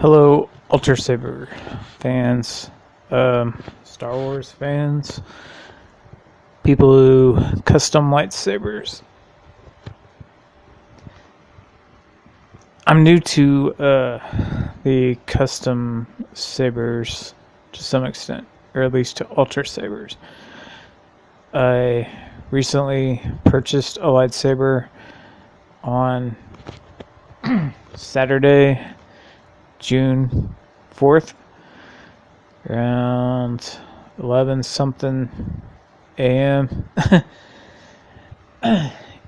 Hello, Ultrasaber fans, Star Wars fans, people who custom lightsabers. I'm new to the custom sabers to some extent, or at least to Ultrasabers. I recently purchased a lightsaber on Saturday, June 4th, around 11 something a.m.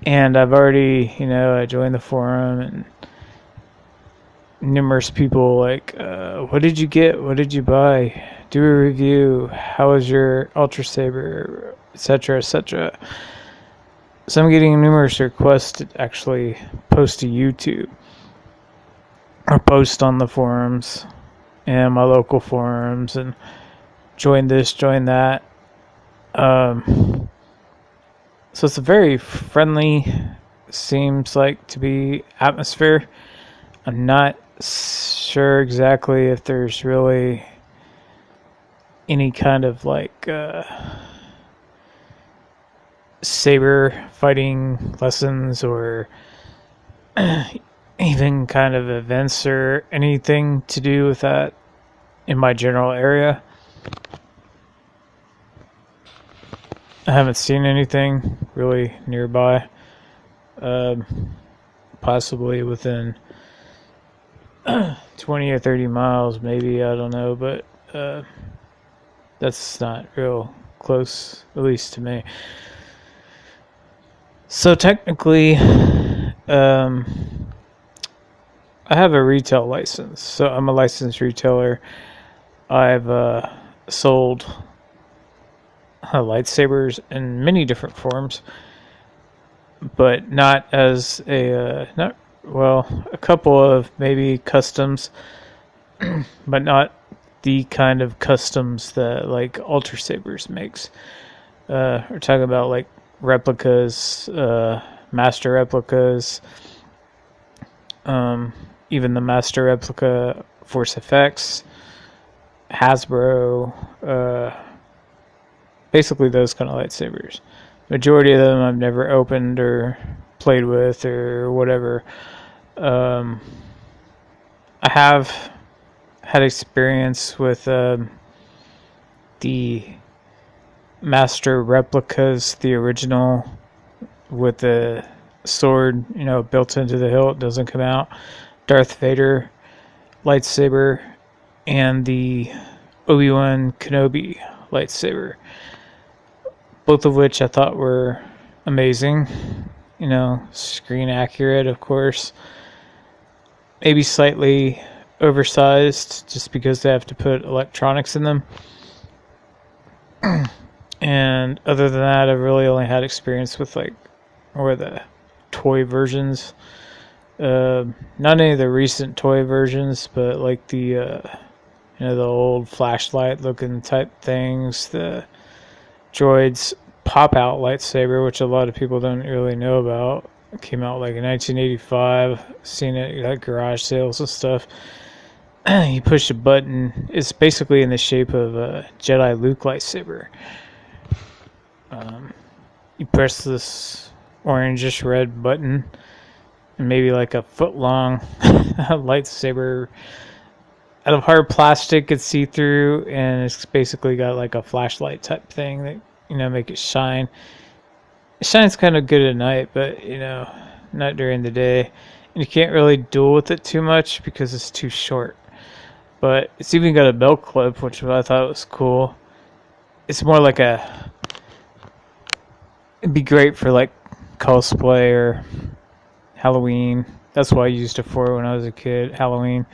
And I've already, I joined the forum and numerous people like, what did you get? What did you buy? Do a review. How is your Ultrasaber, etc., etc. So I'm getting numerous requests to actually post to YouTube or post on the forums and my local forums and join this, join that. So it's a very friendly, seems like to be atmosphere. I'm not sure exactly if there's really any kind of like saber fighting lessons or even kind of events or anything to do with that in my general area. I haven't seen anything really nearby, possibly within 20 or 30 miles, maybe, I don't know, but that's not real close, at least to me. So technically, I have a retail license, so I'm a licensed retailer. I've sold lightsabers in many different forms, but not as a a couple of maybe customs, but not the kind of customs that like Ultrasabers makes. We're talking about like replicas, master replicas, even the master replica Force Effects, Hasbro, basically those kind of lightsabers. Majority of them I've never opened or played with or whatever. I have had experience with the master replicas, the original with the sword, built into the hilt, doesn't come out. Darth Vader lightsaber and the Obi-Wan Kenobi lightsaber, both of which I thought were amazing. Screen accurate, of course. Maybe slightly oversized just because they have to put electronics in them. And other than that, I've really only had experience with the toy versions. Not any of the recent toy versions, but like the old flashlight looking type things, the droids pop out lightsaber, which a lot of people don't really know about. It came out like in 1985. Seen it at garage sales and stuff. You push a button. It's basically in the shape of a Jedi Luke lightsaber. You press this orangish red button, and maybe like a foot long lightsaber out of hard plastic, it's see through, and it's basically got like a flashlight type thing that make it shine. It shines kind of good at night, but not during the day, and you can't really duel with it too much because it's too short. But it's even got a belt clip, which I thought was cool. It's more like it'd be great for like cosplay or Halloween. That's what I used it for when I was a kid, Halloween.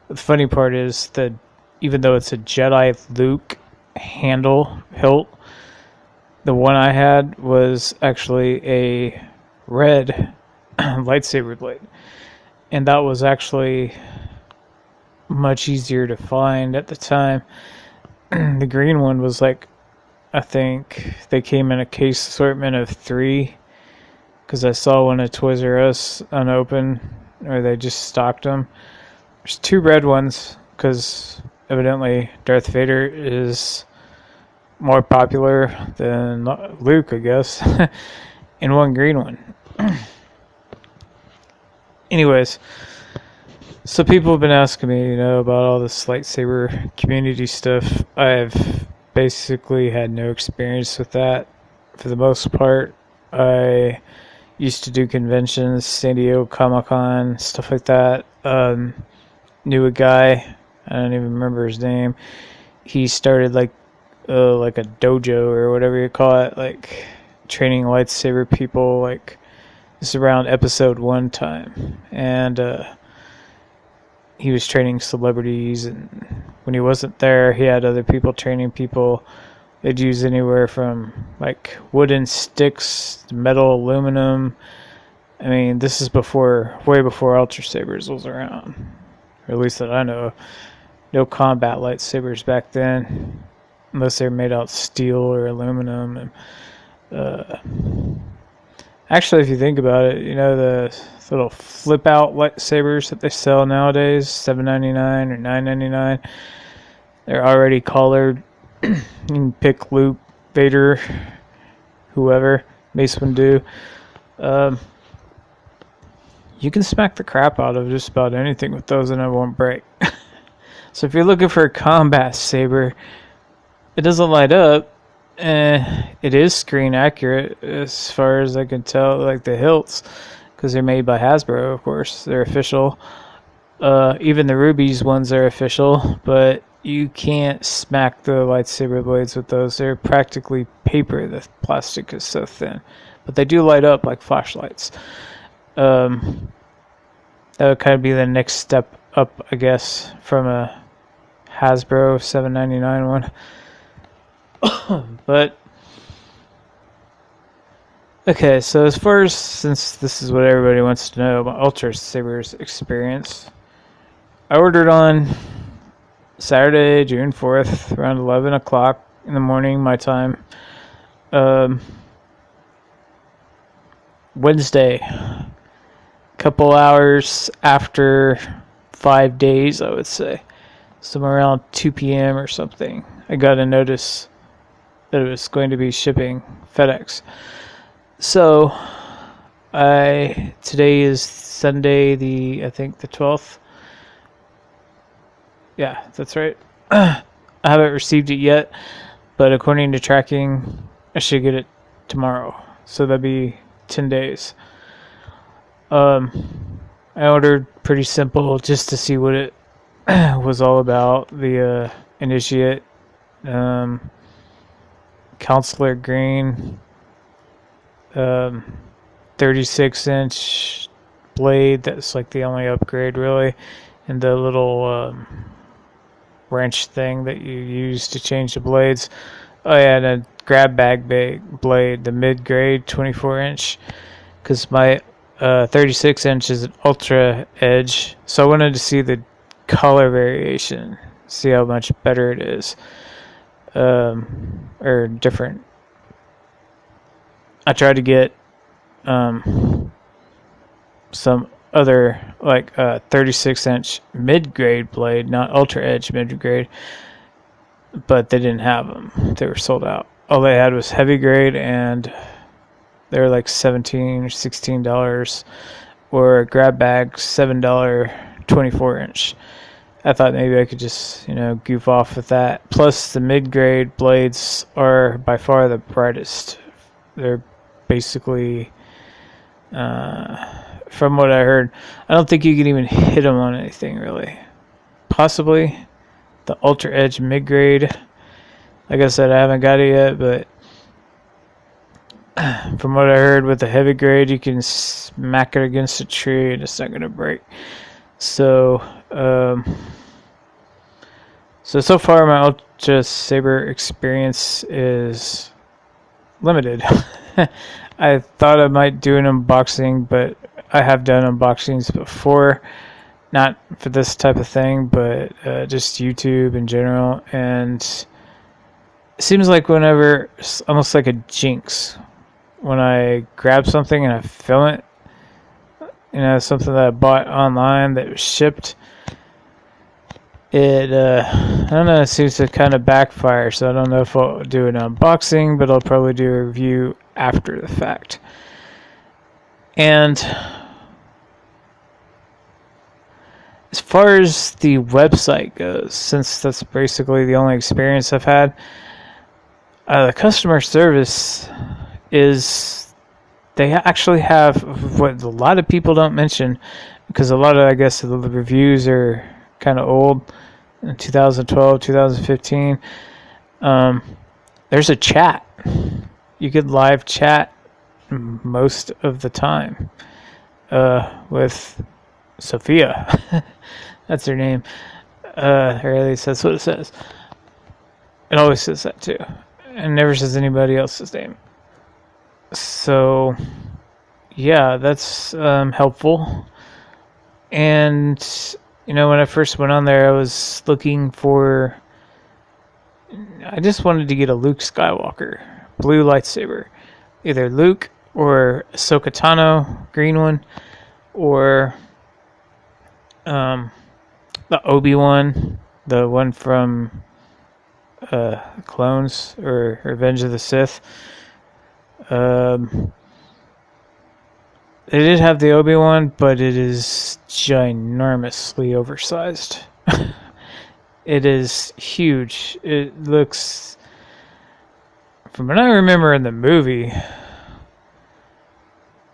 The funny part is that even though it's a Jedi Luke hilt, the one I had was actually a red lightsaber blade. And that was actually much easier to find at the time. The green one was like, I think they came in a case assortment of 3, because I saw one at Toys R Us unopened, or they just stocked them. There's 2 red ones because evidently Darth Vader is more popular than Luke, I guess, and 1 green one. Anyways, so people have been asking me, about all this lightsaber community stuff. I've basically had no experience with that for the most part. I used to do conventions, San Diego Comic-Con, stuff like that. Knew a guy, I don't even remember his name. He started like a dojo or whatever you call it, like training lightsaber people. Like this around episode 1 time, and he was training celebrities. And when he wasn't there, he had other people training people. They'd use anywhere from like wooden sticks, metal, aluminum. I mean, this is way before Ultrasabers was around, or at least that I know of. No combat lightsabers back then, unless they were made out of steel or aluminum. And actually, if you think about it, the little flip-out lightsabers that they sell nowadays, $7.99 or $9.99, they're already colored. You can pick Luke, Vader, whoever, Mace Windu. You can smack the crap out of just about anything with those and it won't break. So if you're looking for a combat saber, it doesn't light up. It is screen accurate as far as I can tell, like the hilts, because they're made by Hasbro, of course. They're official. Even the Rubies ones are official, but you can't smack the lightsaber blades with those. They're practically paper. The plastic is so thin. But they do light up like flashlights. That would kind of be the next step up, I guess, from a Hasbro $7.99 one. But okay, so since this is what everybody wants to know about Ultrasabers experience, I ordered on Saturday, June 4th, around 11 o'clock in the morning, my time. Wednesday, couple hours after 5 days, I would say, somewhere around 2 p.m. or something, I got a notice that it was going to be shipping FedEx. So today is Sunday, I think the 12th. Yeah, that's right. I haven't received it yet, but according to tracking, I should get it tomorrow. So that'd be 10 days. I ordered pretty simple just to see what it was all about. The Initiate Counselor Green 36-inch blade. That's like the only upgrade really, and the little wrench thing that you use to change the blades. Oh yeah, and a grab bag blade, the mid-grade 24-inch, because my 36-inch is an ultra edge, so I wanted to see the color variation, see how much better it is, or different. I tried to get some other like 36-inch mid-grade blade, not ultra edge mid-grade, but they didn't have them. They were sold out. All they had was heavy grade, and they were like $17 or $16, or grab bag $7 24-inch. I thought maybe I could just goof off with that. Plus the mid-grade blades are by far the brightest. They're basically, from what I heard, I don't think you can even hit them on anything really. Possibly the ultra edge mid-grade, like I said, I haven't got it yet, but from what I heard, with the heavy grade you can smack it against a tree and it's not going to break. So so far my Ultrasaber experience is limited. I thought I might do an unboxing, but I have done unboxings before, not for this type of thing, but just YouTube in general, and it seems like whenever, it's almost like a jinx, when I grab something and I film it, something that I bought online that was shipped, I don't know, it seems to kind of backfire, so I don't know if I'll do an unboxing, but I'll probably do a review after the fact. And as far as the website goes, since that's basically the only experience I've had, the customer service is, they actually have what a lot of people don't mention, because a lot of, I guess, the reviews are kind of old, in 2012, 2015. There's a chat. You could live chat most of the time with Sophia. That's her name. Or at least that's what it says. It always says that too. And never says anybody else's name. So, yeah, that's helpful. And, when I first went on there, I was looking for... I just wanted to get a Luke Skywalker blue lightsaber. Either Luke or Ahsoka Tano, green one, or the Obi-Wan, the one from Clones or Revenge of the Sith. They did have the Obi-Wan, but it is ginormously oversized. It is huge. It looks, from what I remember in the movie,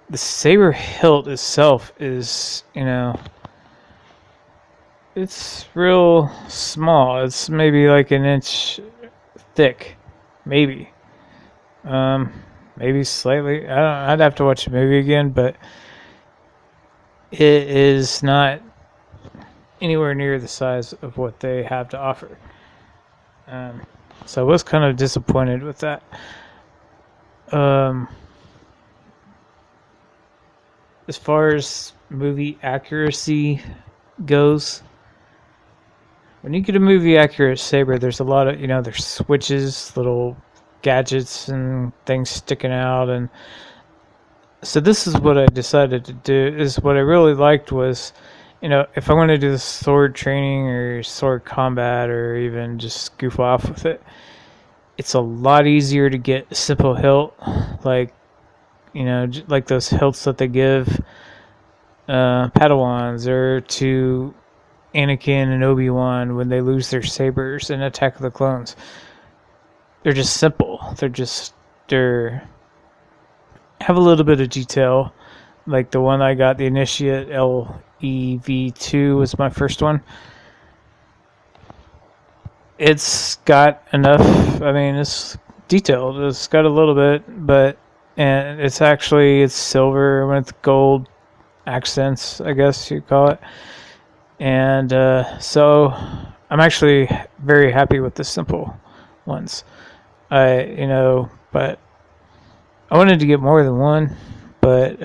the saber hilt itself is, it's real small. It's maybe like an inch thick, maybe. Maybe slightly. I'd have to watch the movie again, but it is not anywhere near the size of what they have to offer. So I was kind of disappointed with that. As far as movie accuracy goes, when you get a movie accurate saber, there's a lot of, there's switches, little gadgets and things sticking out, and so this is what I decided to do. Is what I really liked was, if I want to do the sword training or sword combat or even just goof off with it, it's a lot easier to get a simple hilt, like like those hilts that they give Padawans or to Anakin and Obi-Wan when they lose their sabers in Attack of the Clones. They're just simple. They're have a little bit of detail. Like the one I got, the Initiate LEV2 was my first one. It's got enough, it's detailed. It's got a little bit, and it's silver with gold accents, I guess you call it. And so I'm actually very happy with the simple ones. But I wanted to get more than one, but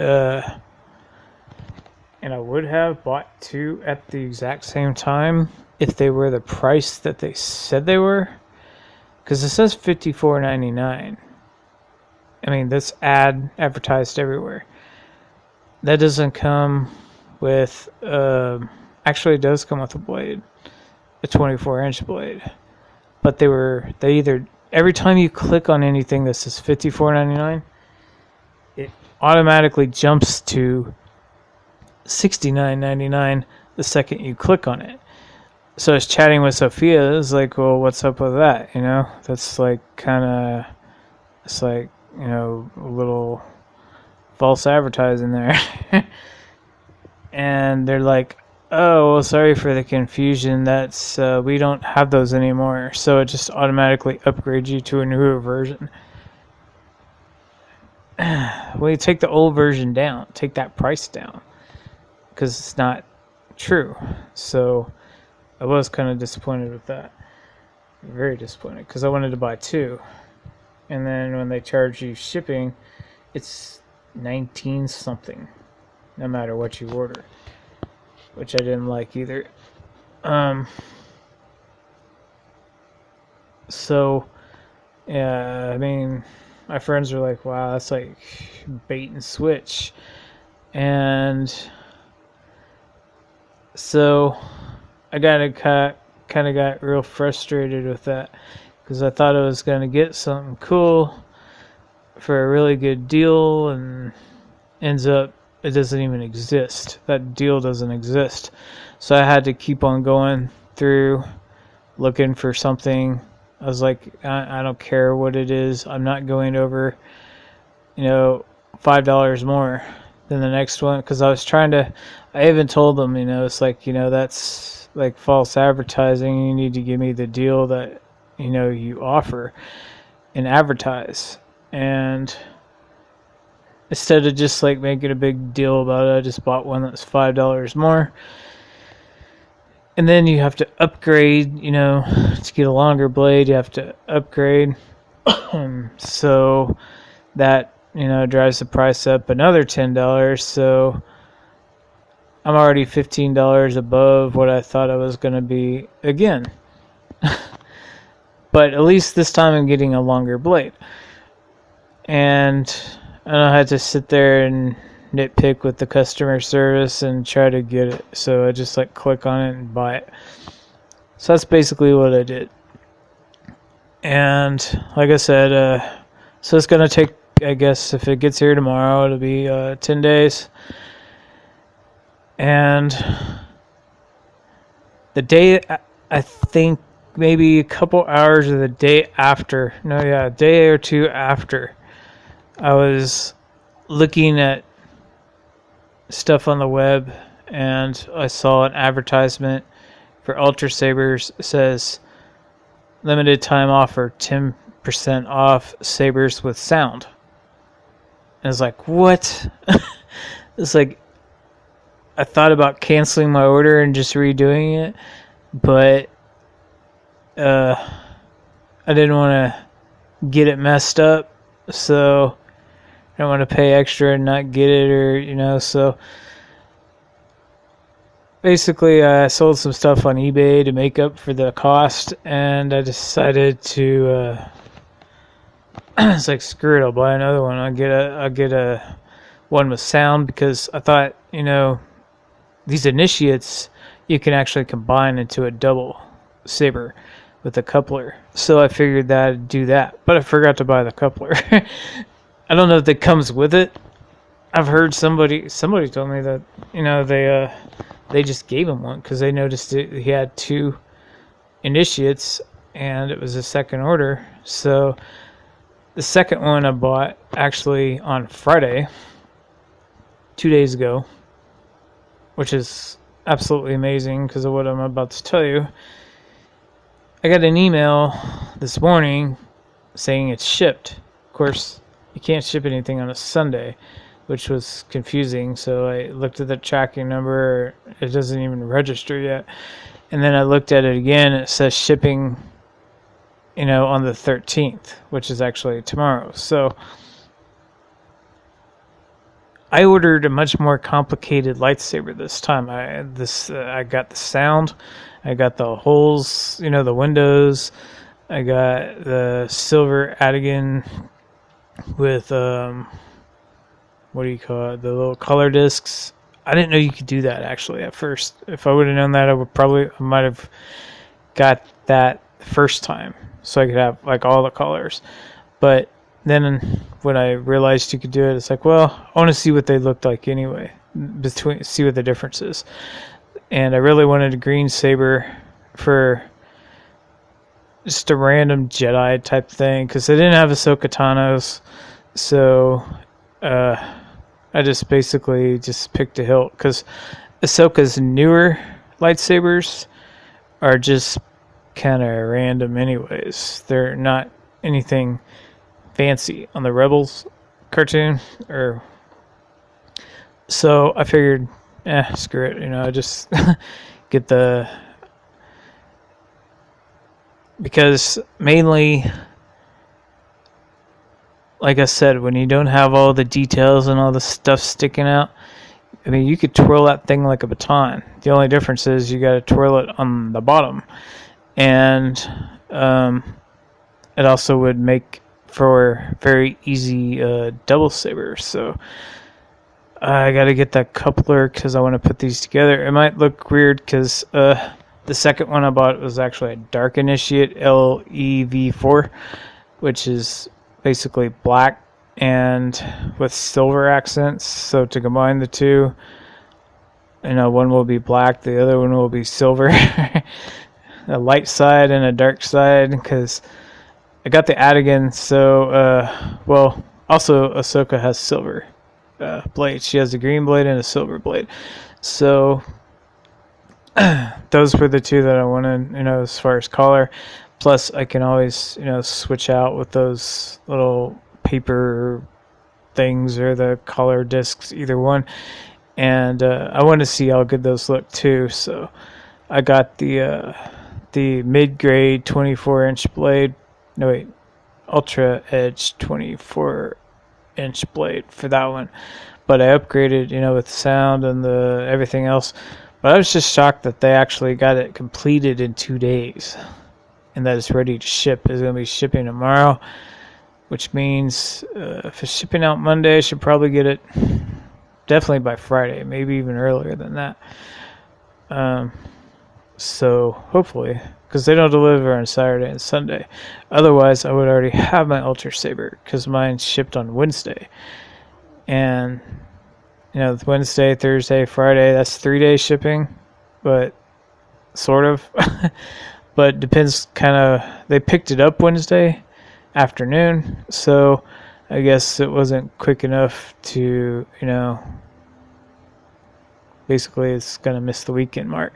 and I would have bought two at the exact same time if they were the price that they said they were, because it says $54.99. That's advertised everywhere. That doesn't come with actually it does come with a blade, a 24-inch blade, but they either, every time you click on anything that says $54.99, it automatically jumps to $69.99 the second you click on it. So I was chatting with Sophia. It's like, well, what's up with that? That's like it's like, a little false advertising there. And they're like, oh, well, sorry for the confusion. That's we don't have those anymore. So it just automatically upgrades you to a newer version. Well, you take the old version down. Take that price down. Because it's not true. So I was kind of disappointed with that. Very disappointed. Because I wanted to buy two. And then when they charge you shipping, it's 19 something. No matter what you order. Which I didn't like either. So, yeah, my friends are like, wow, that's like bait and switch. And so I got to kind kind of got real frustrated with that because I thought I was going to get something cool for a really good deal, and ends up it doesn't even exist. That deal doesn't exist. So I had to keep on going through looking for something. I was like, I don't care what it is. I'm not going over, $5 more than the next one, because I even told them, it's like, that's like false advertising. You need to give me the deal that, you offer and advertise. And instead of just like making a big deal about it, I just bought one that's $5 more. And then you have to upgrade, to get a longer blade, you have to upgrade. So that, drives the price up another $10. So I'm already $15 above what I thought I was going to be again. But at least this time I'm getting a longer blade. And I had to sit there and nitpick with the customer service and try to get it. So I just like click on it and buy it. So that's basically what I did. And like I said, so it's going to take, I guess, if it gets here tomorrow, it'll be 10 days. And the day, I think maybe a couple hours of the day after, a day or two after, I was looking at stuff on the web, and I saw an advertisement for Ultrasabers. It says limited time offer, 10% off sabers with sound. And it's like, what? It's like, I thought about canceling my order and just redoing it, but I didn't want to get it messed up, so I don't want to pay extra and not get it, or, so basically I sold some stuff on eBay to make up for the cost, and I decided to, it's like, screw it, I'll buy another one. I'll get a one with sound, because I thought, these initiates you can actually combine into a double saber with a coupler. So I figured that I'd do that, but I forgot to buy the coupler. I don't know if it comes with it. I've heard somebody told me that, they just gave him one because they noticed he had two initiates and it was a second order. So the second one I bought actually on Friday, 2 days ago, which is absolutely amazing because of what I'm about to tell you. I got an email this morning saying it's shipped. Of course, you can't ship anything on a Sunday, which was confusing. So I looked at the tracking number. It doesn't even register yet. And then I looked at it again. It says shipping, on the 13th, which is actually tomorrow. So I ordered a much more complicated lightsaber this time. I got the sound, I got the holes, the windows, I got the silver Adigan with what do you call it? The little color discs. I didn't know you could do that actually at first. If I would have known that, I might have got that the first time, so I could have like all the colors. But then when I realized you could do it, it's like, well, I want to see what they looked like anyway, see what the difference is. And I really wanted a green saber for just a random Jedi type thing, because they didn't have Ahsoka Tano's, so I just basically just picked a hilt, because Ahsoka's newer lightsabers are just kind of random anyways. They're not anything fancy on the Rebels cartoon, or so I figured, screw it, I just get the, because mainly, like I said, when you don't have all the details and all the stuff sticking out, I mean, you could twirl that thing like a baton. The only difference is you got to twirl it on the bottom, and it also would make for very easy double sabers. So I got to get that coupler because I want to put these together. It might look weird because The second one I bought was actually a Dark Initiate LEV4, which is basically black and with silver accents. So to combine the two, one will be black, the other one will be silver. A light side and a dark side, because I got the Adigan. So, also Ahsoka has silver blade. She has a green blade and a silver blade. So those were the two that I wanted, as far as color. Plus, I can always, switch out with those little paper things or the color discs, either one. And I want to see how good those look too. So I got the mid-grade 24-inch blade. No, wait, Ultra Edge 24-inch blade for that one. But I upgraded, with the sound and the everything else. But I was just shocked that they actually got it completed in 2 days, and that it's ready to ship. It's going to be shipping tomorrow, which means if it's shipping out Monday, I should probably get it definitely by Friday, maybe even earlier than that. So hopefully, because they don't deliver on Saturday and Sunday. Otherwise, I would already have my Ultrasaber, because mine shipped on Wednesday. And Wednesday, Thursday, Friday, that's 3 days shipping, but sort of. But depends, they picked it up Wednesday afternoon, so I guess it wasn't quick enough to, basically it's going to miss the weekend mark.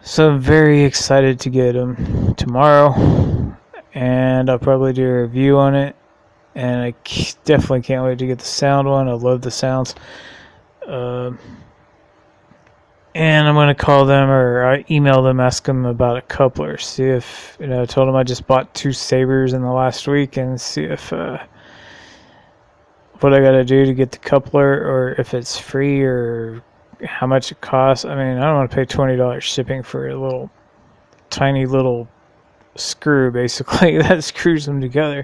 So I'm very excited to get them tomorrow, and I'll probably do a review on it. And I definitely can't wait to get the sound one. I love the sounds. And I'm going to call them or email them, ask them about a coupler. See if, I told them I just bought 2 sabers in the last week, and see if, what I got to do to get the coupler, or if it's free, or how much it costs. I mean, I don't want to pay $20 shipping for a little, tiny little screw, basically, that screws them together.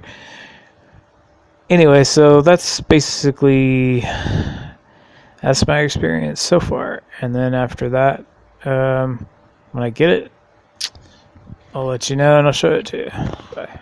Anyway, so that's basically, that's my experience so far. And then after that, when I get it, I'll let you know and I'll show it to you. Bye.